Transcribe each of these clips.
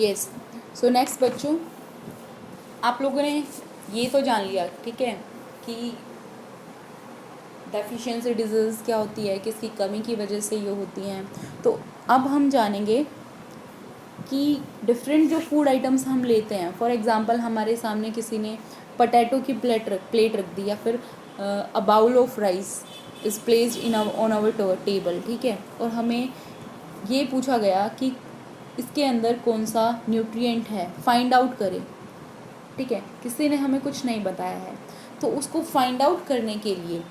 Yes. So next बच्चों, आप लोगों ने ये तो जान लिया, ठीक है, कि डेफिशिएंसी डिजीज़ क्या होती है, किसकी कमी की वजह से ये होती हैं। तो अब हम जानेंगे कि डिफरेंट जो फूड आइटम्स हम लेते हैं, फॉर एग्जांपल हमारे सामने किसी ने पोटैटो की प्लेट रख दी, या फिर a bowl of rice is placed in on our table, ठीक है, और हमें ये पूछा गया कि इसके अंदर कौन सा न्यूट्रिएंट है, फाइंड आउट करें, ठीक है, किसी ने हमें कुछ नहीं बताया है। तो उसको फाइंड आउट करने के लिए,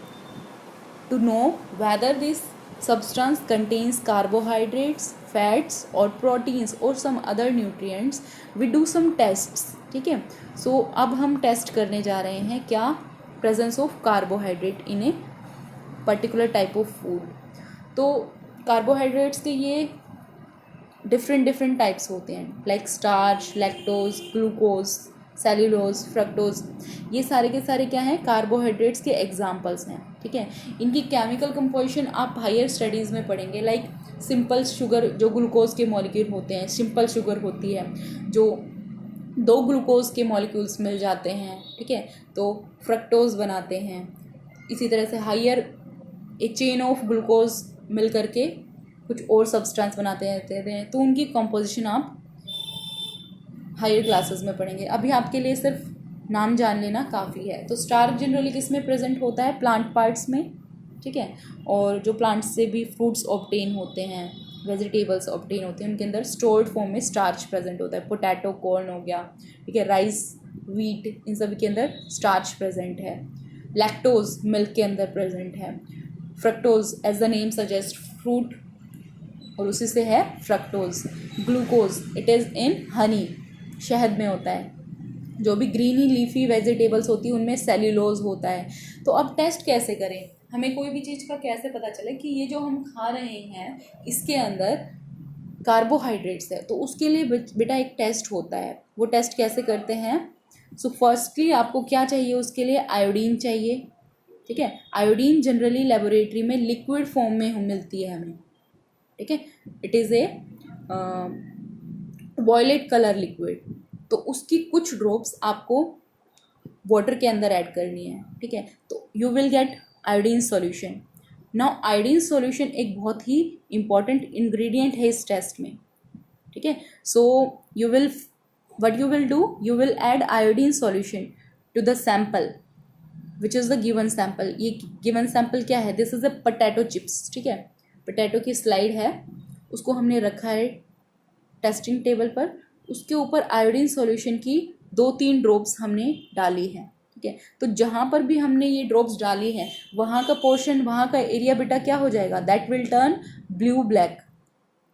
to know whether this substance contains carbohydrates, fats or proteins or some other nutrients, we do some tests, ठीक है। सो अब हम टेस्ट करने जा रहे हैं क्या, presence of carbohydrate in a particular type of food. तो कार्बोहाइड्रेट्स के ये डिफरेंट टाइप्स होते हैं, like starch, lactose, glucose, cellulose, fructose, ये सारे के सारे क्या हैं, कार्बोहाइड्रेट्स के एग्जाम्पल्स हैं, ठीक है। इनकी केमिकल कंपोजिशन आप हायर स्टडीज़ में पढ़ेंगे, लाइक सिंपल शुगर, जो ग्लूकोज के मॉलिक्यूल होते हैं, सिंपल शुगर होती है, जो 2 ग्लूकोज के मॉलिक्यूल्स मिल जाते हैं, ठीक है, तो फ्रक्टोज बनाते हैं। इसी तरह से higher a chain of glucose मिल करके कुछ और सब्सटेंस बनाते हैं, तो उनकी कंपोजिशन आप हायर क्लासेस में पढ़ेंगे। अभी आपके लिए सिर्फ नाम जान लेना काफ़ी है। तो स्टार्च जनरली किस में प्रेजेंट होता है, प्लांट पार्ट्स में, ठीक है, और जो प्लांट्स से भी फ्रूट्स ऑब्टेन होते हैं, वेजिटेबल्स ऑब्टेन होते हैं, उनके अंदर स्टोर्ड फॉर्म में स्टार्च प्रेजेंट होता है। पोटैटो, कॉर्न हो गया, ठीक है, राइस, वीट, इन सभी के अंदर स्टार्च प्रेजेंट है। लैक्टोज मिल्क के अंदर प्रेजेंट है। Fructose as the name suggest, fruit, और उसी से है fructose. Glucose it is in honey, शहद में होता है। जो भी ग्रीनी लीफी वेजिटेबल्स होती है उनमें सेल्यूलोज होता है। तो अब टेस्ट कैसे करें, हमें कोई भी चीज़ का कैसे पता चले कि ये जो हम खा रहे हैं इसके अंदर कार्बोहाइड्रेट्स है, तो उसके लिए बेटा एक टेस्ट होता है। वो टेस्ट कैसे करते हैं, सो फर्स्टली आपको क्या चाहिए, उसके लिए आयोडीन चाहिए, ठीक है। आयोडीन जनरली लेबोरेटरी में लिक्विड फॉर्म में मिलती है हमें, ठीक है, it is a violet colour liquid. तो उसकी कुछ ड्रॉप्स आपको वाटर के अंदर ऐड करनी है, ठीक है, तो you will get iodine solution. Now iodine solution एक बहुत ही इंपॉर्टेंट इंग्रेडिएंट है इस टेस्ट में, ठीक है। So you will what you will do, you will add iodine solution to the sample which is the given sample. ये given sample क्या है, this is a potato chips, ठीक है, पोटैटो की स्लाइड है, उसको हमने रखा है टेस्टिंग टेबल पर, उसके ऊपर आयोडीन सॉल्यूशन की 2-3 ड्रॉप्स हमने डाली है, ठीक है। तो जहाँ पर भी हमने ये ड्रॉप्स डाली हैं वहाँ का पोर्शन, वहाँ का एरिया बेटा क्या हो जाएगा, that will turn blue black,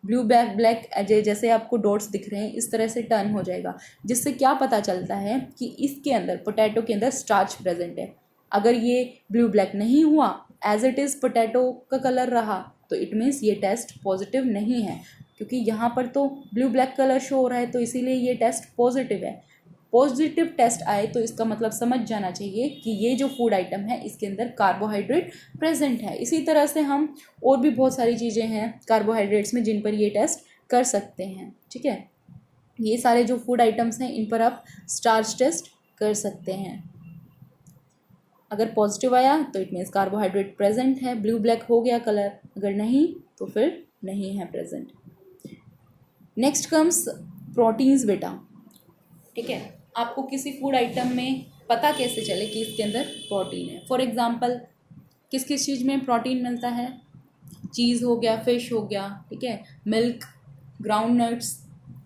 blue black black, जैसे आपको डॉट्स दिख रहे हैं इस तरह से टर्न हो जाएगा, जिससे क्या पता चलता है कि इसके अंदर, पोटैटो के अंदर स्टार्च प्रेजेंट है। अगर ये ब्लू ब्लैक नहीं हुआ, एज इट इज़ पोटैटो का कलर रहा, तो इट मीन्स ये टेस्ट पॉजिटिव नहीं है, क्योंकि यहाँ पर तो ब्लू ब्लैक कलर शो हो रहा है, तो इसीलिए ये टेस्ट पॉजिटिव है। पॉजिटिव टेस्ट आए तो इसका मतलब समझ जाना चाहिए कि ये जो फूड आइटम है इसके अंदर कार्बोहाइड्रेट प्रेजेंट है। इसी तरह से हम और भी बहुत सारी चीज़ें हैं कार्बोहाइड्रेट्स में जिन पर ये टेस्ट कर सकते हैं, ठीक है। ये सारे जो फूड आइटम्स हैं इन पर आप स्टार्च टेस्ट कर सकते हैं। अगर पॉजिटिव आया तो इट मीन्स कार्बोहाइड्रेट प्रेजेंट है, ब्लू ब्लैक हो गया कलर, अगर नहीं तो फिर नहीं है प्रेजेंट। नेक्स्ट कम्स प्रोटीन्स बेटा, ठीक है। आपको किसी फूड आइटम में पता कैसे चले कि इसके अंदर प्रोटीन है। फॉर एग्जांपल किस किस चीज़ में प्रोटीन मिलता है, चीज़ हो गया, फिश हो गया, ठीक है, milk, ground nuts,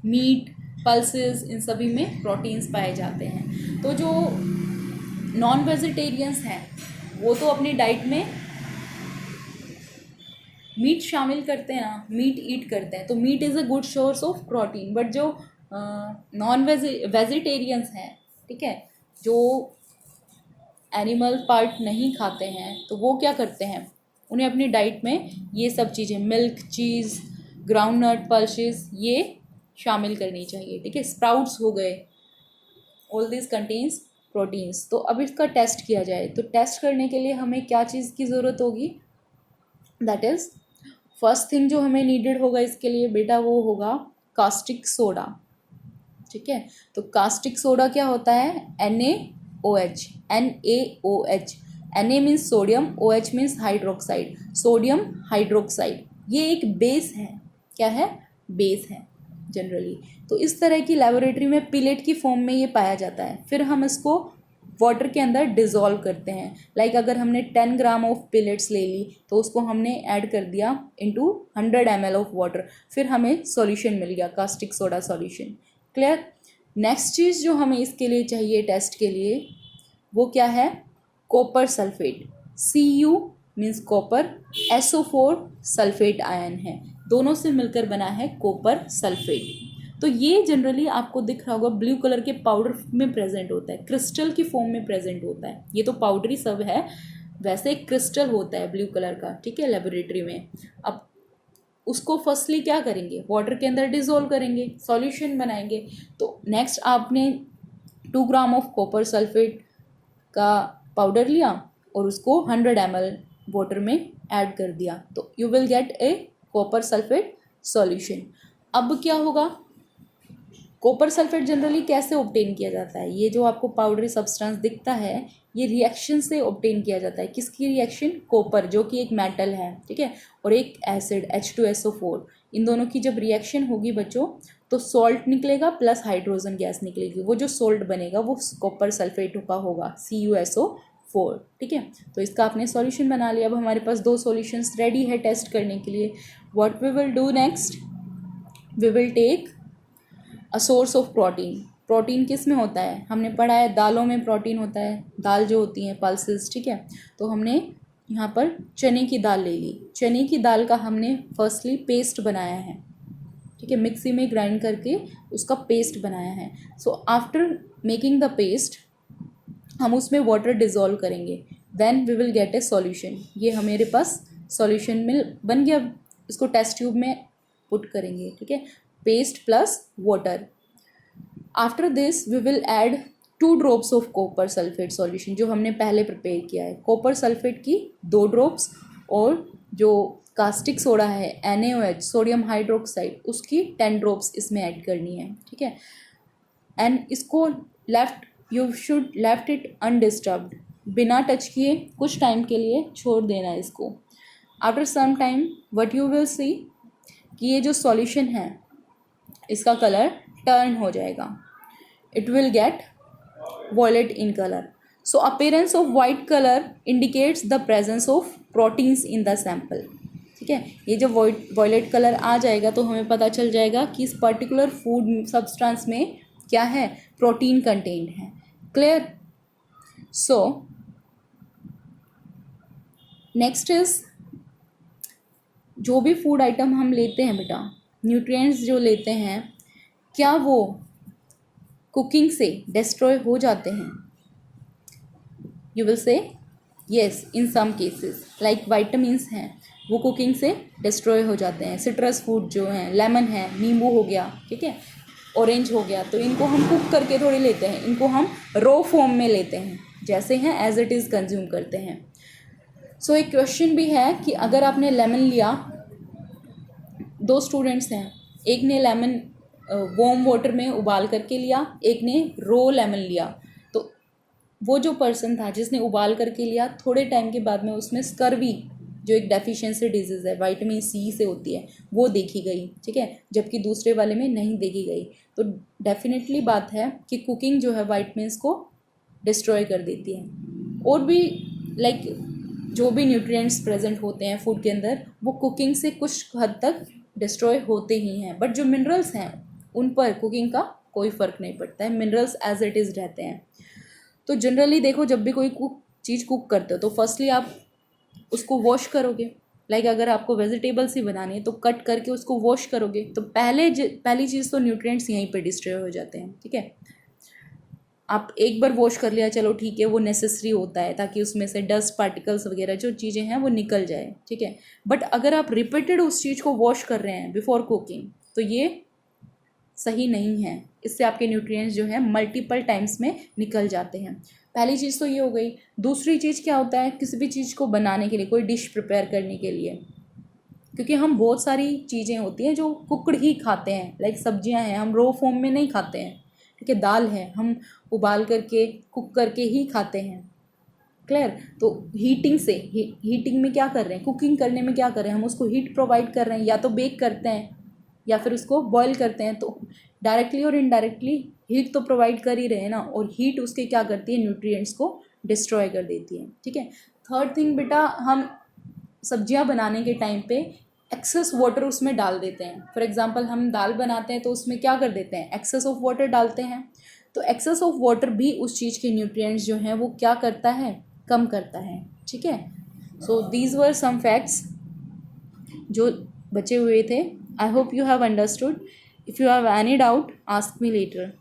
meat, pulses, इन सभी में प्रोटीन्स पाए जाते हैं। तो जो नॉन वेजिटेरियंस हैं वो तो अपनी डाइट में मीट शामिल करते हैं ना, मीट ईट करते हैं, तो meat is a good source of protein. But जो नॉन वेजिटेरियंस हैं, ठीक है, जो एनिमल पार्ट नहीं खाते हैं, तो वो क्या करते हैं, उन्हें अपनी डाइट में ये सब चीज़ें, मिल्क, चीज़, ग्राउंड नट, पल्सेस, ये शामिल करनी चाहिए, ठीक है। स्प्राउट्स हो गए, ऑल दिस कंटेन्स प्रोटीन्स। तो अब इसका टेस्ट किया जाए, तो टेस्ट करने के लिए हमें क्या चीज़ की ज़रूरत होगी, दैट इज़ फर्स्ट थिंग जो हमें नीडेड होगा इसके लिए बेटा वो होगा कास्टिक सोडा, ठीक है। तो कास्टिक सोडा क्या होता है, NaOH, NaOH, Na means sodium, OH means hydroxide, sodium hydroxide. ये एक बेस है, क्या है, बेस है जनरली। तो इस तरह की लेबोरेटरी में पिलेट की फॉर्म में ये पाया जाता है। फिर हम इसको वाटर के अंदर डिज़ोल्व करते हैं। लाइक अगर हमने 10 ग्राम ऑफ पिलेट्स ले ली तो उसको हमने ऐड कर दिया इनटू 100 ml ऑफ वाटर, फिर हमें सॉल्यूशन मिल गया, caustic soda solution. Clear. Next चीज़ जो हमें इसके लिए चाहिए टेस्ट के लिए, वो क्या है, copper sulphate. Cu means copper, SO4 sulphate ion है, दोनों से मिलकर बना है कॉपर सल्फेट। तो ये जनरली आपको दिख रहा होगा ब्लू कलर के पाउडर में प्रेजेंट होता है, क्रिस्टल की फॉर्म में प्रेजेंट होता है। ये तो पाउडरी सब है, वैसे क्रिस्टल होता है ब्लू कलर का, ठीक है, लेबोरेटरी में। अब उसको फर्स्टली क्या करेंगे, वाटर के अंदर डिसॉल्व करेंगे, सॉल्यूशन बनाएंगे। तो नेक्स्ट आपने 2 ग्राम ऑफ कॉपर सल्फेट का पाउडर लिया और उसको 100 ml वाटर में ऐड कर दिया, तो you will get A copper sulphate solution. अब क्या होगा, कॉपर सल्फेट जनरली कैसे ऑब्टेन किया जाता है, ये जो आपको पाउडरी सब्सटेंस दिखता है ये रिएक्शन से ऑब्टेन किया जाता है। किसकी रिएक्शन, कॉपर जो कि एक मेटल है, ठीक है, और एक एसिड H2SO4, इन दोनों की जब रिएक्शन होगी बच्चों तो सॉल्ट निकलेगा प्लस हाइड्रोजन गैस निकलेगी। वो जो सॉल्ट बनेगा वो कॉपर सल्फेट का होगा, CuSO4, ठीक है। तो इसका आपने सॉल्यूशन बना लिया। अब हमारे पास 2 सॉल्यूशंस रेडी है टेस्ट करने के लिए। What we will do next, we will take a source of protein. Protein किस में होता है, हमने पढ़ा है दालों में प्रोटीन होता है, दाल जो होती हैं पल्सेस, ठीक है। तो हमने यहाँ पर चने की दाल ले ली। चने की दाल का हमने फर्स्टली पेस्ट बनाया है, ठीक है, मिक्सी में ग्राइंड करके उसका पेस्ट बनाया है। So after making the paste हम उसमें वाटर डिज़ोल्व करेंगे, then we will get a solution. ये हमारे पास सॉल्यूशन में बन गया। इसको टेस्ट ट्यूब में पुट करेंगे, ठीक है, paste plus water. After this we will add 2 drops of copper sulphate solution, जो हमने पहले प्रिपेयर किया है। कॉपर सल्फेट की 2 ड्रॉप्स और जो कास्टिक सोडा है NaOH, सोडियम हाइड्रोक्साइड, उसकी 10 ड्रॉप्स इसमें ऐड करनी है, ठीक है। एंड इसको you should left it undisturbed, बिना टच किए कुछ टाइम के लिए छोड़ देना है इसको। After some time what you will see कि ये जो सॉल्यूशन है इसका कलर टर्न हो जाएगा, it will get violet in colour. So appearance of white colour indicates the presence of proteins in the sample, ठीक है। ये जब वॉयलेट कलर आ जाएगा तो हमें पता चल जाएगा कि इस पर्टिकुलर फूड सब्सटेंस में क्या है, प्रोटीन कंटेंट है। क्लियर। सो नेक्स्ट इज, जो भी फूड आइटम हम लेते हैं बेटा, न्यूट्रिएंट्स जो लेते हैं, क्या वो कुकिंग से डिस्ट्रॉय हो जाते हैं? You will say yes, in some cases like vitamins हैं वो कुकिंग से डिस्ट्रॉय हो जाते हैं। सिट्रस फूड जो हैं, लेमन है, नींबू हो गया, ठीक है, ऑरेंज हो गया, तो इनको हम कुक करके थोड़ी लेते हैं, इनको हम रॉ फॉर्म में लेते हैं, जैसे हैं एज इट इज़ कंज्यूम करते हैं। सो एक क्वेश्चन भी है कि अगर आपने लेमन लिया, 2 स्टूडेंट्स हैं, एक ने लेमन वार्म वाटर में उबाल करके लिया, एक ने रॉ लेमन लिया, तो वो जो पर्सन था जिसने उबाल करके लिया, थोड़े टाइम के बाद में उसमें स्कर्वी जो एक डेफिशिएंसी डिजीज़ है, विटामिन C से होती है, वो देखी गई, ठीक है, जबकि दूसरे वाले में नहीं देखी गई। तो डेफिनेटली बात है कि कुकिंग जो है विटामिन्स को डिस्ट्रॉय कर देती है। और भी लाइक जो भी न्यूट्रिएंट्स प्रेजेंट होते हैं फूड के अंदर, वो कुकिंग से कुछ हद तक डिस्ट्रॉय होते ही हैं, बट जो मिनरल्स हैं उन पर कुकिंग का कोई फ़र्क नहीं पड़ता है, मिनरल्स एज इट इज़ रहते हैं। तो जनरली देखो, जब भी कोई चीज़ कुक करते हो तो फर्स्टली आप उसको वॉश करोगे। लाइक अगर आपको वेजिटेबल्स ही बनानी है तो कट करके उसको वॉश करोगे, तो पहली चीज़ तो न्यूट्रिएंट्स यहीं पर डिस्ट्रॉय हो जाते हैं, ठीक है। आप एक बार वॉश कर लिया, चलो ठीक है, वो नेसेसरी होता है ताकि उसमें से डस्ट पार्टिकल्स वगैरह जो चीज़ें हैं वो निकल जाए, ठीक है। बट अगर आप रिपीटेड उस चीज़ को वॉश कर रहे हैं बिफोर कुकिंग, तो ये सही नहीं है। इससे आपके न्यूट्रिएंट्स जो है मल्टीपल टाइम्स में निकल जाते हैं। पहली चीज़ तो ये हो गई। दूसरी चीज़ क्या होता है, किसी भी चीज़ को बनाने के लिए, कोई डिश प्रिपेयर करने के लिए, क्योंकि हम बहुत सारी चीज़ें होती हैं जो कुकड़ ही खाते हैं, लाइक सब्जियां हैं, हम रॉ फॉर्म में नहीं खाते हैं, ठीक है, दाल है, हम उबाल करके कुक करके ही खाते हैं, क्लियर। तो हीटिंग से हीटिंग में क्या कर रहे हैं, कुकिंग करने में क्या कर रहे हैं, हम उसको हीट प्रोवाइड कर रहे हैं, या तो बेक करते हैं या फिर उसको बॉईल करते हैं, तो डायरेक्टली और इनडायरेक्टली हीट तो प्रोवाइड कर ही रहे हैं ना, और हीट उसके क्या करती है, न्यूट्रिएंट्स को डिस्ट्रॉय कर देती है, ठीक है। थर्ड थिंग बेटा, हम सब्जियां बनाने के टाइम पे एक्सेस वाटर उसमें डाल देते हैं। फॉर एग्जांपल हम दाल बनाते हैं तो उसमें क्या कर देते हैं, एक्सेस ऑफ वाटर डालते हैं। तो एक्सेस ऑफ वाटर भी उस चीज़ के न्यूट्रिएंट्स जो हैं वो क्या करता है, कम करता है, ठीक है। So these were some facts जो बचे हुए थे। I hope you have understood. If you have any doubt ask me later.